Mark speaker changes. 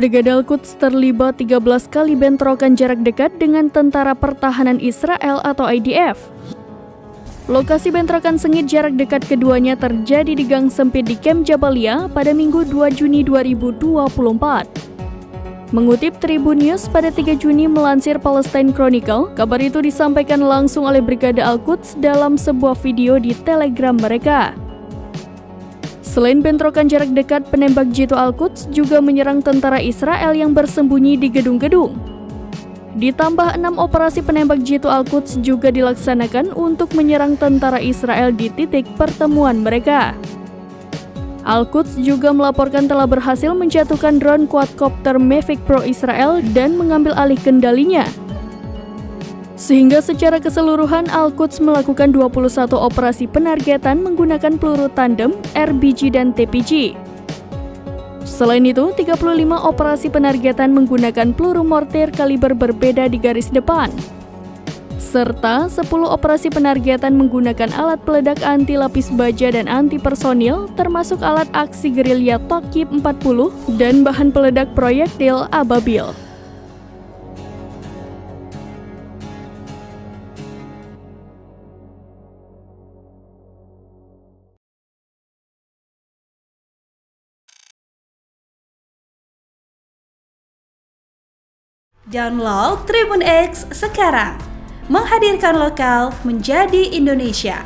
Speaker 1: Brigade Al-Quds terlibat 13 kali bentrokan jarak dekat dengan Tentara Pertahanan Israel atau IDF. Lokasi bentrokan sengit jarak dekat keduanya terjadi di gang sempit di Kem Jabalia pada Minggu 2 Juni 2024. Mengutip Tribun News pada 3 Juni melansir Palestine Chronicle, kabar itu disampaikan langsung oleh Brigade Al-Quds dalam sebuah video di Telegram mereka. Selain bentrokan jarak dekat, penembak jitu Al-Quds juga menyerang tentara Israel yang bersembunyi di gedung-gedung. Ditambah 6 operasi penembak jitu Al-Quds juga dilaksanakan untuk menyerang tentara Israel di titik pertemuan mereka. Al-Quds juga melaporkan telah berhasil menjatuhkan drone quadcopter Mavic Pro Israel dan mengambil alih kendalinya. Sehingga secara keseluruhan Al-Quds melakukan 21 operasi penargetan menggunakan peluru tandem, RPG dan TPG. Selain itu, 35 operasi penargetan menggunakan peluru mortir kaliber berbeda di garis depan. Serta 10 operasi penargetan menggunakan alat peledak anti lapis baja dan anti personil, termasuk alat aksi gerilya Tokib 40 dan bahan peledak proyektil Ababil.
Speaker 2: Download Tribun X sekarang, menghadirkan lokal menjadi Indonesia.